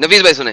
نفیس بھائی سنیں،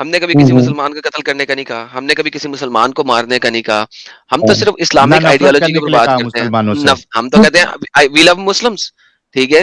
ہم نے کبھی کسی مسلمان کو قتل کرنے کا نہیں کہا، ہم نے کبھی کسی مسلمان کو مارنے کا نہیں کہا. ہم تو صرف نہ اسلامک نفرت آئیڈیالوجی کے کرنے کے اوپر لیے بات کہا کرتے ہیں. مسلمانوں سے. ہم تو کہتے ہیں وی لو مسلمس، ٹھیک ہے.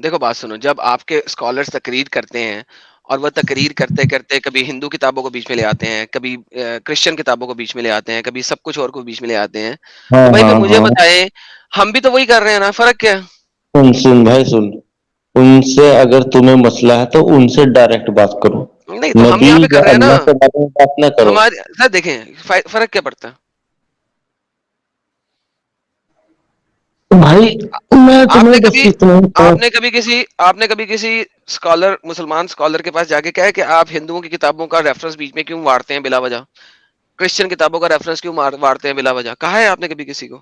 دیکھو بات سنو، جب آپ کے اسکالرس تقریر کرتے ہیں اور وہ تقریر کرتے کرتے کبھی ہندو کتابوں کو بیچ میں لے آتے ہیں، کبھی کرسچن کتابوں کو بیچ میں لے آتے ہیں، کبھی سب کچھ اور کو بیچ میں لے آتے ہیں، ہاں تو بھائی پھر ہاں مجھے ہاں بتائیں ہم بھی تو وہی کر رہے ہیں نا، فرق کیا ہے؟ سن بھائی سن، ان سے اگر تمہیں مسئلہ ہے تو ان سے ڈائریکٹ بات کرو. نہیں تو ہم نبی یہاں پہ یا کر رہے ہیں نا. اللہ کے بارے میں بات نہ کرو. ہمارے سر دیکھیں فرق کیا پڑتا ہے؟ بھائی میں آپ تمہیں نے بس کبھی اتنا ہی آپ کہا- نے کبھی کسی آپ نے کبھی کسی اسکالر مسلمان اسکالر کے پاس جا کے کہا کہ آپ ہندوؤں کی کتابوں کا ریفرنس بیچ میں کیوں مارتے ہیں بلا وجہ، کرسچن کتابوں کا ریفرنس کیوں مارتے ہیں بلا وجہ، کہا ہے آپ نے کبھی کسی کو؟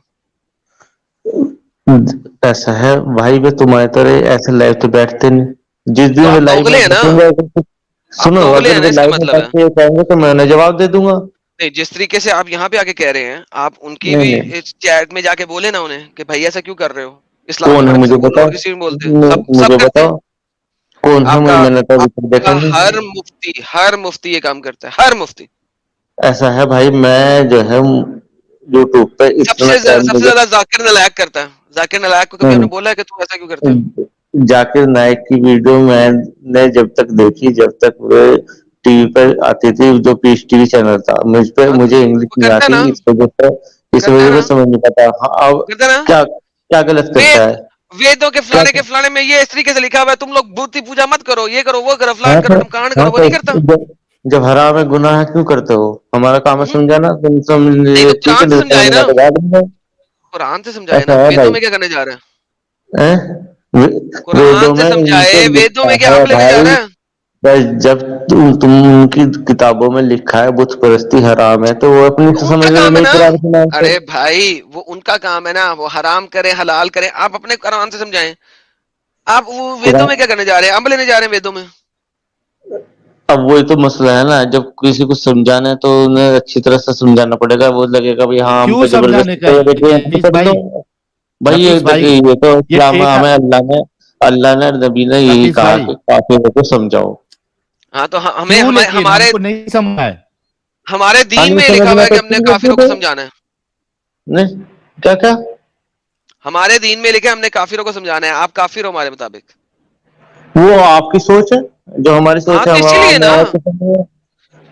ایسا ہے بھائی، میں تمہاری طرح ایسے لائف پہ بیٹھتے نہیں. جس تو دن وہ آپ لائف میں دوگلے ہیں نا، بیٹھیں گے آپ سنو، دوگلے اگر ہیں نا، وہ اس کا لائف میں مطلب ہے. بیٹھ کے کہیں گے تو میں انہیں جواب دے دوں گا. نہیں جس طریقے سے آپ یہاں پہ آ کے کہہ رہے ہیں، آپ ان کی نہیں بھی نہیں، چیٹ میں جا کے بولے نا انہیں کہ بھائی ایسا کیوں کر رہے ہو، اسلام کے کون ہے بارے میں مجھے صرف بولو بتاؤ. اور کسی میں بولتے ہیں، نہیں، سب مجھے کرتے ہیں. بتاؤ کون ہے، آپ کا میں نے تو ابھی تک آپ دیکھا کا نہیں. ہر مفتی یہ کام کرتا ہے، ہر مفتی. ایسا ہے بھائی، میں جو ہے یوٹیوب پہ اتنا ٹائم سب سے مجھے زیادہ ذاکر نلائق کرتا ہے. ذاکر نلائق کو کبھی ہم نے بولا ہے کہ تم ایسا کیوں کرتے ہو؟ ذاکر نائک کی ویڈیو میں نے جب تک دیکھی، جب تک وہ ٹی وی پہ آتی تھی، جو پیس ٹی وی چینل تھا، مجھ پہ ہاں تو مجھے انگلش وہ نہیں کرتا ہے آتی، نا، اس کرتا ہے وجہ نا، سے سمجھ نہیں پاتا. ہاں، اب کرتا ہے نا. کیا کیا غلط کرتا وید ہے؟ ویدوں کیا کے فلانے میں یہ اس طریقے سے لکھا ہوا ہے، تم لوگ بوتی پوجا مت کرو، یہ کرو وہ کرو ہاں فلان کرو تو ڈمکان ہاں کرو، وہ تو نہیں کرتا. جب حرام ہے، گناہ ہے، کیوں کرتے ہو؟ ہمارا کام ہے ہوں؟ سمجھانا، تم نہیں تو ٹھیک ہے، قرآن سے سمجھائے نا، لگا دیں گے. قرآن سے سمجھائے نا، ایسا ہے ویدوں بھائی. میں کیا کرنے جا رہے ہیں؟ ہیں؟ قرآن ویدوں سے میں ان سمجھائے، کو ویدوں لکھا میں کیا ہے ہم لینے جا بھائی، رہے ہیں؟ بس جب تم ان کی کتابوں میں لکھا ہے بت پرستی حرام ہے، تو وہ اپنی تو سے ان کا سمجھ رہے کام ہے نہیں نا. قرآن کے نام سے. ارے بھائی وہ ان کا کام ہے نا، وہ حرام کریں حلال کریں، آپ اپنے قرآن سے سمجھائیں. آپ وہ ویدوں میں قرآن کیا کرنے جا رہے ہیں؟ امب لینے جا رہے ہیں ویدوں میں. اب وہی تو مسئلہ ہے نا، جب کسی کو سمجھانا ہے تو انہیں اچھی طرح سے سمجھانا پڑے گا. وہ لگے گا بھائی ہاں ہم کیوں پہ سمجھانے زبردستی کا کرو، دیکھیے ہم نفیس کر دو. بھائی؟ بھائی نفیس بھائی یہ تو یہ اسلام ایک ہمیں اللہ نے نبی نے یہی نفیس کہا بھائی کہ کافروں کو سمجھاؤ. ہاں تو ہمیں کیوں، لیکن ہم ہمارے کو نہیں سمجھا ہے. ہمارے ہاں دین نہیں میں یہ لکھا سمجھنا ہوا ہے تو کہ ہم نے ٹھیک ہے، کافروں کو سمجھانا ہے. نہیں کیا کیا ہمارے دین میں لکھا ہے ہم نے کافروں کو سمجھانا ہے. آپ کافر ہو ہمارے مطابق. وہ آپ کی سوچ ہے، جو ہماری ہاں سوچ ہے تو اسی لیے نا،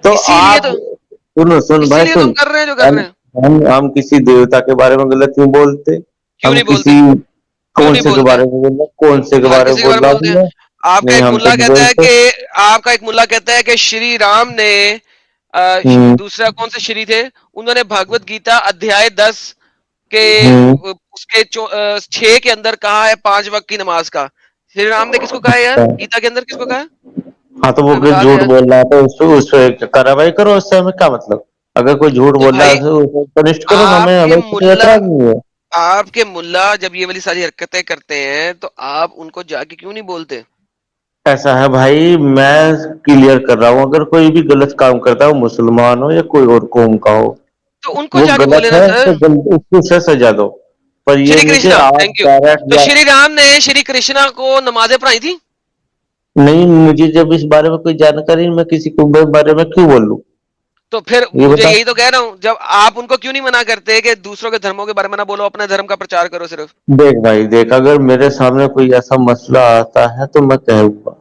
تو اسی لیے آپ تو سن اسی بھائی لیے تو سن. ہم کر رہے ہیں جو کر ہم رہے ہیں. ہم کسی دیوتا کے بارے میں غلط نہیں بولتے. کیوں ہم نہیں بولتے؟ کسی کیوں کون نہیں سے کے بولتے؟ بارے میں بول رہے، کون سے کے ہر بارے میں کسی کے بارے بول میں رہا بولتے ہوں ہیں. میں؟ آپ کا نہیں، ایک ہم تو ملا نہیں کہتا ہے بولتے. کہ آپ کا ایک ملا کہتا ہے کہ شری رام نے ہوں دوسرا کون سے شری تھے، انہوں نے بھگوت گیتا ادھیائے 10 کے ہوں اس کے 6 کے اندر کہا ہے 5 وقت کی نماز کا. شری رام نے کس کو کہا ہے یار، اچھا. گیتا کے اندر کس کو کہا ہے؟ ہاں تو وہ ہمیں اگر بتا دیں جھوٹ یار. بول رہا ہے تو اس پہ کارروائی کرو، اس سے ہمیں کیا مطلب. اگر کوئی جھوٹ تو بول رہا بھائی ہے تو اسے پنشٹ کرو، آپ ہمیں کے کوئی ملا اعتراض نہیں ہے. آپ کے ملا جب یہ والی ساری حرکتیں کرتے ہیں تو آپ ان کو جا کے کیوں نہیں بولتے؟ ایسا ہے بھائی، میں کلیئر کر رہا ہوں، اگر کوئی بھی غلط کام کرتا ہے، وہ مسلمان ہو یا کوئی اور قوم کا ہو، تو ان کو وہ جا کے بولے غلط نا ہے سر. تو اس کو سے سزا دو. پر یہ شری نہیں کہ کرشنا آپ تھینک یو. ڈائریکٹ تو شری رام نے شری کرشنا کو نمازیں پڑھائی تھی. نہیں. مجھے جب اس بارے میں کوئی جانکاری نہیں، میں کسی کو بارے میں کیوں بولوں؟ تو پھر یہ مجھے بتا. یہی تو کہہ رہا ہوں، جب آپ ان کو کیوں نہیں منع کرتے کہ دوسروں کے دھرموں کے بارے میں نہ بولو، اپنے دھرم کا پرچار کرو صرف. دیکھ بھائی دیکھ، اگر میرے سامنے کوئی ایسا مسئلہ آتا ہے تو میں کہوں گا.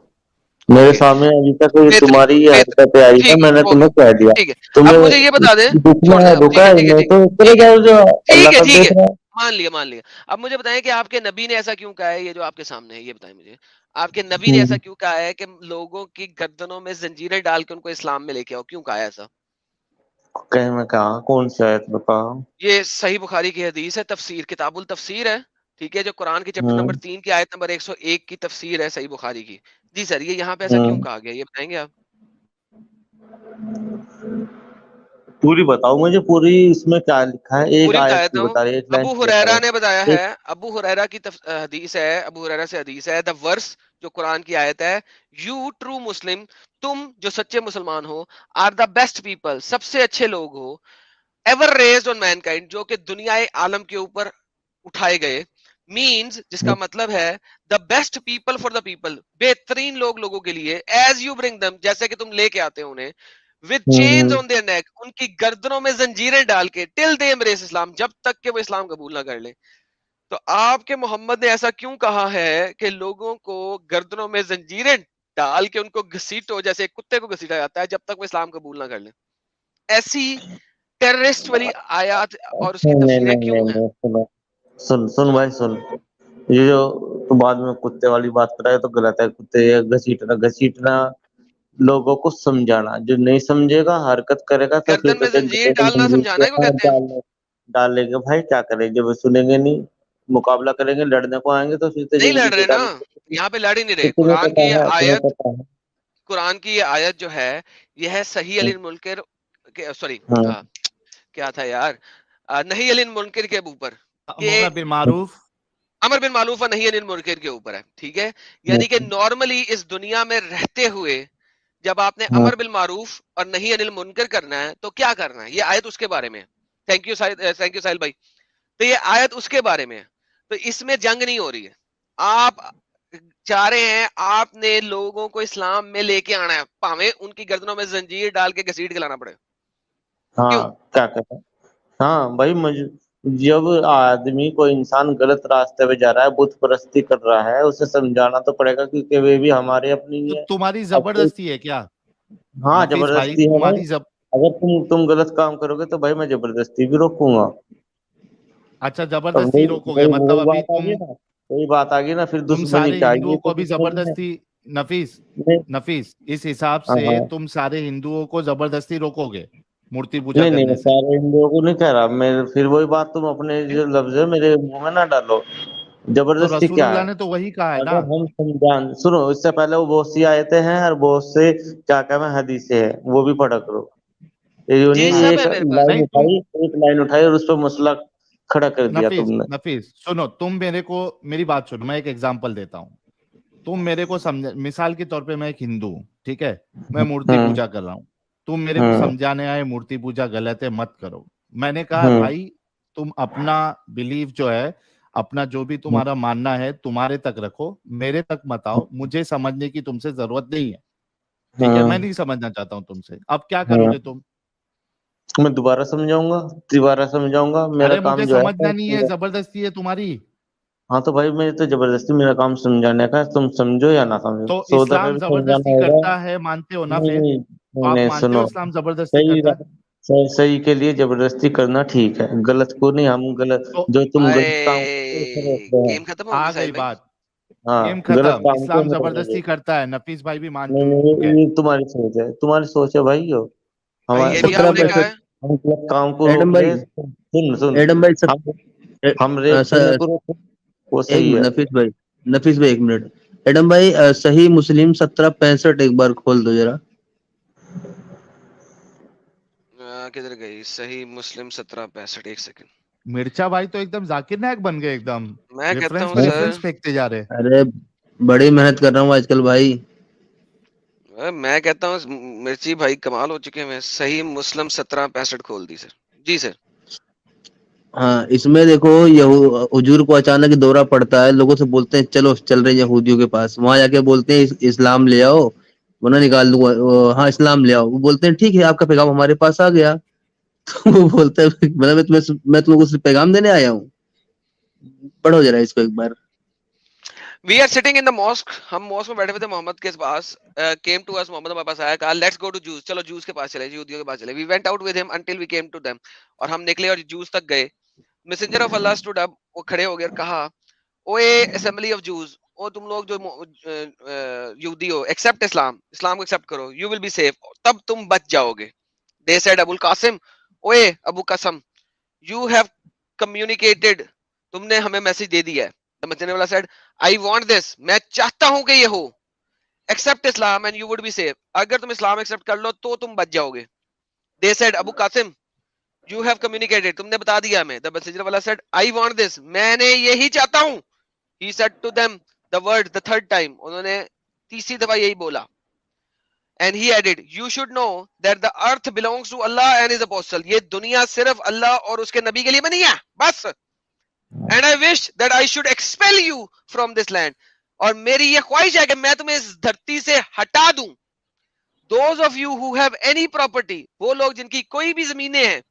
میرے اوکے سامنے ابھی تک بہترین تمہاری یہ بہتر. حرکتیں آئی ہے، ٹھیک میں ہے نے اوکے تمہیں کہہ دیا. ٹھیک ہے. اب تمہیں مجھے یہ بتا دیں، دکھنا چھوڑ دیں ہے، اب. ٹھیک رکا ہے ہے ٹھیک ہے نہیں ٹھیک تو چلے ٹھیک ہے جاؤ، جو ٹھیک اللہ ہے کا ٹھیک ہے دیکھ رہا ہے. مان لیا مان لیا. اب مجھے بتائیں کہ آپ کے نبی نے ایسا کیوں کہا ہے، یہ جو آپ کے سامنے ہے یہ بتائیں مجھے. آپ کے نبی نے ایسا کیوں کہا ہے کہ لوگوں کی گردنوں میں زنجیریں ڈال کے ان کو اسلام میں لے کے آؤ، کیوں کہا ہے ایسا؟ کہیں میں کہا کون سی آیت میں کہا؟ یہ صحیح بخاری کی حدیث ہے، تفسیر کتاب التفسیر ہے. ٹھیک ہے, جو قرآن کے چیپٹر نمبر 3 کی آیت نمبر 101 کی تفسیر ہے صحیح بخاری کی. جی سر, یہ یہاں پہ ایسا کیوں کہا گیا, یہ بتائیں گے آپ؟ پوری بتاؤ مجھے, پوری اس میں کیا لکھا ہے, ایک پوری آیت بتاتا کی ہوں. بتا رہی ہے, ایک لائن ابو کی بتا ہریرہ رہے نے بتایا ایک ہے, ابو ہریرہ کی حدیث ہے, ابو ہریرہ سے حدیث ہے, دا ورس جو قرآن کی آیت ہے, یو ٹرو مسلم, تم جو سچے مسلمان ہو, آر دا بیسٹ پیپل, سب سے اچھے لوگ ہو, ایور ریزڈ آن مین کائنڈ, جو کہ دنیا عالم کے اوپر اٹھائے گئے, مینز جس کا مطلب ہے the best people for the people, بہترین لوگ لوگوں کے لیے, ایز یو برنگ دم, جیسے کہ تم لے کے آتے ہو انہیں, with chains on their neck, ان کی گردنوں میں زنجیریں ڈال کے, till they embrace اسلام, جب تک کہ وہ اسلام قبول نہ کر لیں. تو آپ کے محمد نے ایسا کیوں کہا ہے کہ لوگوں کو گردنوں میں زنجیریں ڈال کے ان کو گھسیٹو, جیسے ایک کتے کو گھسیٹا جاتا ہے, جب تک وہ اسلام قبول نہ کر لیں؟ ایسی ٹیررسٹ والی آیات اور اس کی نہیں تفسیریں نہیں کیوں نہیں ہیں؟ نہیں, سن بھائی سن, یہ جو تو بعد میں کتے والی بات کر رہا ہے تو غلط ہے. کتے گھسیٹنا لوگوں کو سمجھانا, جو نہیں سمجھے گا حرکت کرے گا تو پھر گردن تو میں زنجیر ڈالنا سمجھانا کو کہتے ہیں. ڈال لیں گے بھائی, کیا کریں جب سنیں گے نہیں, مقابلہ کریں گے, لڑنے کو آئیں گے تو پھر تو نہیں لڑ زنجیر رہے نا, ڈالیں گے. یہاں پہ لڑ ہی نہیں تو رہے. تمہیں پتا ہے, تمہیں پتا ہے. قرآن کی یہ آیت جو ہے, یہ ہے صحیح علی المنکر, سوری کیا تھا یار, نہیں علی المنکر کے اوپر, کہ امر بالمعروف, امر بن معروف اور نہیں علی المنکر کے اوپر ہے. ٹھیک ہے, یعنی کہ نارملی اس دنیا میں رہتے ہوئے جب آپ نے امر بالمعروف اور نہیں علی المنکر کرنا ہے تو کیا کرنا ہے, یہ آیت اس کے بارے میں ہے. تھینک یو ساحل بھائی. تو یہ آیت اس کے بارے میں ہے, تو اس میں جنگ نہیں ہو رہی ہے. آپ چاہ رہے ہیں آپ نے لوگوں کو اسلام میں لے کے آنا ہے, پاویں ان کی گردنوں میں زنجیر ڈال کے گھسیٹ کے لانا پڑے. کیوں؟ کیا کہتا ہے. ہاں بھائی, جب آدمی کوئی انسان غلط راستے پہ جا رہا ہے, بت پرستی کر رہا ہے, اسے سمجھانا تو پڑے گا, کیونکہ وہ بھی ہمارے اپنی ہی تو ہے. تمہاری اب کوئی, زبردستی ہے کیا ہاں نفیس بھائی, زبردستی ہے بھائی. تمہاری اگر تم غلط کام کرو گے تو بھائی میں زبردستی بھی روکوں گا. اچھا اب زبردستی روکو گے, مطلب وہی ابھی بات آ گئی نا, وہی بات آ گئی نا, پھر تم دشمنی سارے چاہیے ہندوؤں کو تو ابھی دشمنی ہے. زبردستی, نفیس نہیں, نفیس اس حساب ہاں سے ہاں, تم سارے ہندوؤں کو زبردستی روکو گے مورتی پوجا نہیں کرنے میں سے؟ سارے ہندوؤں کو نہیں کہہ رہا میں, پھر وہی بات تم اپنے جو لفظ ہے میرے منہ میں نہ ڈالو. تو زبردستی رسول کیا اللہ ہے, نے تو وہی کہا ہے نا. اگر ہم سمجھان, سنو, اس سے پہلے وہ بہت سی آیتیں ہیں اور بہت سے کیا کہتے ہیں حدیثیں ہیں, وہ بھی پڑھا کرو. یہ جی نہیں ہاں سب ایک ہے میرے پاس. نہیں تم, ایک لائن اٹھائی اور اس پہ مسئلہ کھڑا کر دیا نفیس تم نے. نفیس سنو, تم میرے کو میری بات سنو, میں ایک ایگزامپل دیتا ہوں. تم میرے کو سمجھ, مثال کے طور پہ میں ایک ہندو ہوں, ٹھیک ہے, میں مورتی پوجا کر رہا ہوں, تم میرے کو سمجھانے آئے مورتی پوجا غلط ہے مت کرو. میں نے کہا بھائی تم اپنا بلیف جو ہے, اپنا جو بھی تمہارا ماننا ہے تمہارے تک رکھو, میرے تک مت آؤ, مجھے سمجھنے کی تم سے ضرورت نہیں ہے. ٹھیک ہے, میں نہیں سمجھنا چاہتا ہوں تم سے. اب کیا کرو گے تم؟ میں دوبارہ سمجھاؤں گا, میرا ارے کام مجھے جو سمجھنا نہیں ہے, ہے. زبردستی ہے تمہاری. ہاں تو بھائی میں تو زبردستی, میرا کام سمجھانے کا ہے, تم سمجھو یا نہ سمجھو, تو 100 دفعہ اسلام بھی سمجھانا زبردستی ہوگا. کرتا ہے, مانتے ہو نا؟ نہیں پھر نہیں تو نہیں آپ نہیں, مانتے ہو سنو, اسلام زبردستی کرتا ہے؟ صحیح کے لیے زبردستی کرنا ٹھیک ہے, غلط کو نہیں. ہم غلط, تو جو تم غلط کام کرتے ہو اسے روک آئے رہے ہیں. گیم ختم ہوگی آ گئی ساحل بھائی. بات, ہاں, گیم غلط ختم. کام کو اسلام ہم روکیں گے. زبردستی کرتا ہے, نفیس بھائی بھی مان نہیں چکے نہیں, ہیں. یہ تمہاری سوچ ہے بھائی. بھائی یہ بھی ہمارے آپ نے غلط کہا ہے. ہم غلط کام کو ایڈم روک بھائی, رہے. سن, ایڈم بھائی سب, ہم ریپ کرنے کو روک رہے, وہ ایک صحیح منٹ ہے. نفیس بھائی ایک منٹ. ایڈم بھائی صحیح مسلم 1765 ایک بار کھول دو ذرا. کدھر گئی صحیح مسلم 1765؟ ایک سیکنڈ. مرچا بھائی تو ایک دم ذاکر نائک بن گئے, ایک دم میں کہتا ریفرنس ہوں پہ سر, ریفرنس پھینکتے جا رہے. ارے بڑی محنت کر رہا ہوں آج کل بھائی. میں کہتا ہوں مرچی بھائی کمال ہو چکے ہیں. صحیح مسلم 1765 کھول دی سر. جی سر. ہاں, اس میں دیکھو حضور کو اچانک دورہ پڑتا ہے, لوگوں سے بولتے ہیں چلو چل رہے ہیں یہودیوں کے پاس, وہاں جا کے بولتے ہیں اسلام لے آؤ ورنہ نکال دوں گا. ہاں اسلام لے آؤ, وہ بولتے ہیں ٹھیک ہے آپ کا پیغام ہمارے پاس آ گیا. تو وہ بولتا ہے میں تم کو صرف پیغام دینے آیا ہوں. پڑھو ذرا اس کو ایک بار. We are sitting in the mask, ہم ماسک میں بیٹھے ہوئے تھے, محمد کے پاس کیم ٹو اس, محمد ہمارے پاس آیا, کہا لیٹس گو ٹو جوز, چلو جوز کے پاس چلے, یہودیوں کے پاس چلے. We went out with him until we came to them, اور ہم نکلے اور جوز تک گئے. Messenger of Allah stood up, وہ کھڑے ہو گئے اور کہا, اوے اسمبلی آف جوز, او تم لوگ جو یہودی ہو, ایکسپٹ اسلام, اسلام کو ایکسپٹ کرو, یو ول بی سیف, تب تم بچ جاؤ گے. They said Abu al-Qasim, away Abu Qasim, you have communicated تم نے ہمیں میسج دے دیا ہے. The messenger of Allah said, I want this, میں چاہتا ہوں کہ یہ ہو. Accept Islam and you would be safe. اگر تم اسلام ایکسپٹ کر لو تو تم بچ جاؤ گے. They said, Abu Qasim, you have communicated, تم نے بتا دیا ہمیں. The messenger of Allah said, I want this, میں نے یہی چاہتا ہوں. He said to them the word the third time, انہوں نے تیسری دفعہ یہی بولا. And he added, you should know that the earth belongs to Allah and his apostle. یہ دنیا صرف اللہ اور اس کے نبی کے لیے بنی ہے بس. And I wish that I should expel you from this land. اور میری یہ خواہش ہے کہ میں تمہیں اس دھرتی سے ہٹا دوں. Those of you who have any property, وہ لوگ جن کی کوئی بھی زمینیں ہیں,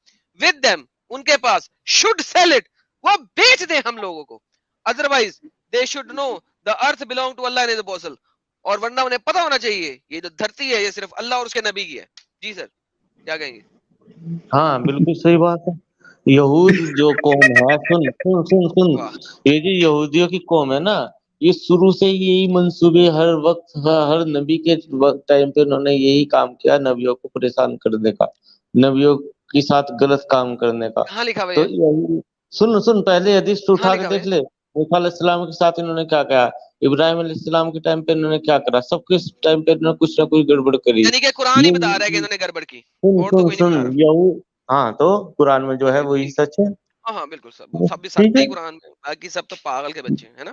with them, ان کے پاس, should sell it, وہ بیچ دیں ہم لوگوں کو. Otherwise, they should know the earth belong to Allah and his apostle. اور ورنہ انہیں پتا ہونا چاہیے یہ جو دھرتی ہے یہ صرف اللہ اور اس کے نبی کی ہے. جی سر کیا کہیں گے؟ ہاں بالکل صحیح بات ہے. یہود جو قوم ہے, سن یہ جو یہودیوں کی قوم ہے نا, یہ شروع سے یہی منصوبے ہر وقت ہر نبی کے ٹائم پہ انہوں نے یہی کام کیا, نبیوں کو پریشان کرنے کا, نبیوں کے ساتھ غلط کام کرنے کا. کہاں لکھا تو بھائی؟ سن پہلے حدیث اٹھا کے دیکھ لے. موسیٰ علیہ السلام کے ساتھ انہوں نے کیا کہا, ابراہیم علیہ السلام کے ٹائم پہ انہوں نے کیا کرا, سب کے ٹائم پہ انہوں نے کچھ نہ کچھ گڑبڑ کری. یعنی کہ قرآن ہی بتا رہا ہے کہ انہوں نے گڑبڑ کی اور تو کوئی نہیں بتا رہا. یہود, ہاں تو قرآن میں جو ہے وہی سچ ہے. ہاں بالکل سب بھی سچ ہے قرآن میں, باقی سب تو پاگل کے بچے ہیں نا.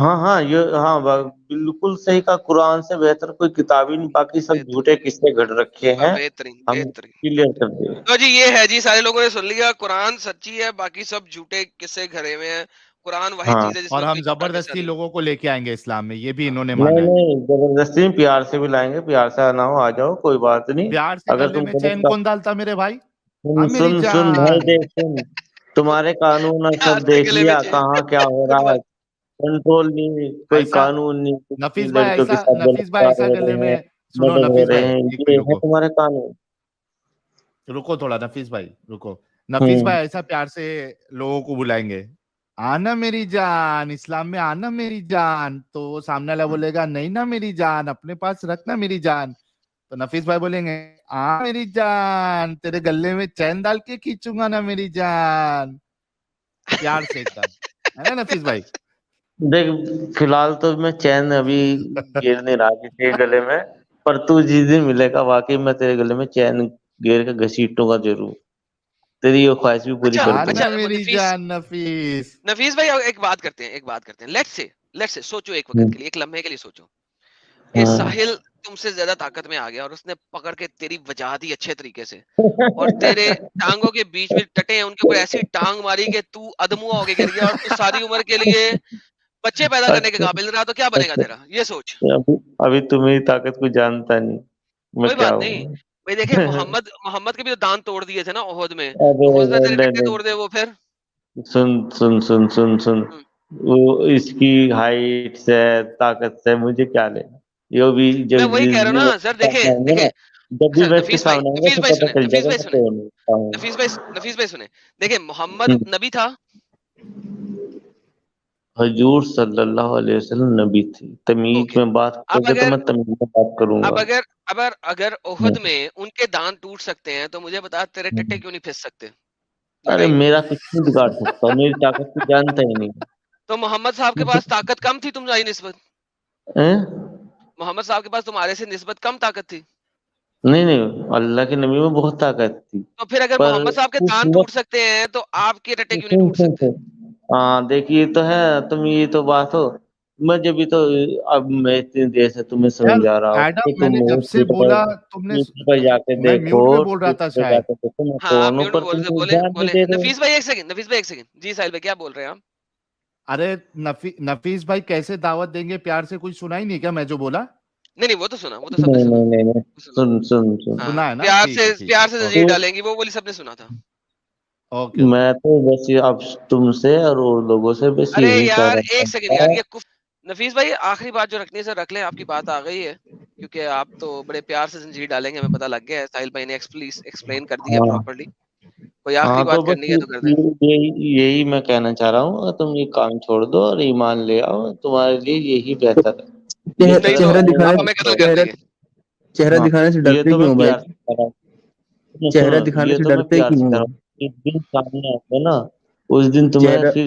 ہاں یہ ہاں بالکل صحیح کا, قرآن سے بہتر کوئی کتاب ہی نہیں, باقی سب جھوٹے قصے گھڑ رکھے ہیں. بہترین ہم کلیئر کر دیں. تو جی یہ ہے جی, سارے لوگوں نے سن لیا, قرآن سچی ہے, باقی سب جھوٹے قصے گھڑے ہوئے ہیں. قرآن واحد چیز ہے جس اور میں ہم زبردستی لوگوں کو لے کے آئیں گے اسلام میں, یہ بھی انہوں نے نہیں مانا ہے. نہیں زبردستی پیار سے بھی لائیں گے, پیار سے آنا ہو آ جاؤ, کوئی بات نہیں. پیار سے اگر گلے تم میں چین کون ڈالتا میرے بھائی؟ سن بھائی دیکھ, سن تمہارے قانون سب دیکھ لیا, کہاں کیا ہو رہا ہے, کنٹرول نہیں, کوئی قانون نہیں. نفیس بھائی ایسا گلے میں سنو, نفیس بھائی یہ ہے تمہارے قانون. رکو تھوڑا, نفیس بھائی رکو. نفیس بھائی ایسا پیار سے لوگوں کو بلائیں گے, آنا میری جان, اسلام میں آنا میری جان, تو سامنے والا بولے گا نہیں نا میری جان, اپنے پاس رکھنا میری جان. تو نفیس بھائی بولیں گے میری جان, تیرے گلے میں چین ڈال کے کھینچوں گا نا میری جان, پیار سے ایک دم, ہے نا نفیس بھائی. دیکھ فی الحال تو میں چین ابھی گیر نہیں رہا کسی کے گلے میں, پر تو جس دن ملے گا واقعی میں تیرے گلے میں چین گیر کے گھسیٹوں گا ضرور. تیری یہ خواہش بھی پوری کر دوں گا. میری جان نفیس. نفیس بھائی ایک بات کرتے ہیں, لیٹس سے سوچو ایک وقت کے لیے, ایک لمحے کے لیے سوچو کہ ساحل تم سے زیادہ طاقت میں آ گیا اور اس نے پکڑ کے تیری وجہ دی اچھے طریقے سے, اور تیرے ٹانگوں کے بیچ میں ٹٹے ہیں, ان کے اوپر ایسی ٹانگ ماری کہ تو ادموا ہو کے گر گیا, اور تو ساری عمر کے لیے بچے پیدا کرنے کے قابل رہا, تو کیا بنے گا تیرا, یہ سوچ. ابھی تم میری طاقت کو جانتا نہیں, کوئی بات نہیں بھائی. دیکھیں محمد کے بھی تو دانت توڑ دیے تھے نا احد میں, تیرے ٹٹے توڑ دے وہ. پھر سن وہ اس کی ہائٹ سے طاقت سے مجھے کیا لینا, یہ بھی میں وہی کہہ رہا ہوں نا سر. دیکھیں جب بھی میں اس کے سامنے آؤں گا تو پتہ چل جائے گا. نفیس بھائی سنیں, دیکھیں محمد نبی تھا, حضور صلی اللہ علیہ وسلم نبی تھی. تمیز میں بات کرے تو میں تمیز میں بات کروں گا. اگر احد میں ان کے دانت ٹوٹ سکتے ہیں تو مجھے بتا تیرے ٹٹے کیوں نہیں پھس سکتے؟ ارے میرا کچھ نہیں بگاڑ سکتا, میری طاقت کو جانتا ہی نہیں. تو محمد صاحب کے پاس طاقت کم تھی تمہاری نسبت, محمد صاحب کے پاس تمہارے سے نسبت کم طاقت تھی. نہیں اللہ کے نبی میں بہت طاقت تھی. تو پھر اگر محمد صاحب کے دانت ٹوٹ سکتے ہیں تو آپ کے ٹٹے کیوں نہیں ٹوٹ سکتے؟ ہاں دیکھیے تو ہے, تم یہ تو بات ہو, میں جب بھی تو اب میں اتنی دیر سے تمہیں سمجھا رہا ہوں کہ تم جب سے بولا تم نے جا کے دیکھو, بول رہا تھا شاید. نفیس بھائی ایک سیکنڈ, جی ساحل بھائی کیا بول رہے ہیں آپ؟ ارے نفیس بھائی کیسے دعوت دیں گے پیار سے, کچھ سنا ہی نہیں کیا میں جو بولا؟ نہیں وہ تو سنا, وہ تو سب نے سنا ہے نا, پیار سے زنجیر ڈالیں گی وہ بولی سب نے سنا تھا. میں تو بس اب تم سے اور لوگوں سے بس ارے یہی یار ایک سیکنڈ یار, یہ نفیس بھائی آخری بات جو رکھنی ہے سر رکھ لیں, آپ کی بات آ گئی ہے کیونکہ آپ تو بڑے پیار سے زنجیر ڈالیں گے, ہمیں پتہ لگ گیا ہے, ساحل بھائی نے ایکسپلین کر دیا پراپرلی. کوئی آخری بات کرنی ہے تو کر دیں. یہی میں کہنا چاہ رہا ہوں, تم یہ کام چھوڑ دو اور ایمان لے آؤ, تمہارے لیے یہی بہتر ہے. چہرہ دکھانے سے ڈرتے کیوں بھائی, چہرہ دکھانے سے ڈرتے کیوں؟ جس دن سامنے آتے نا اس دن تمہیں پھر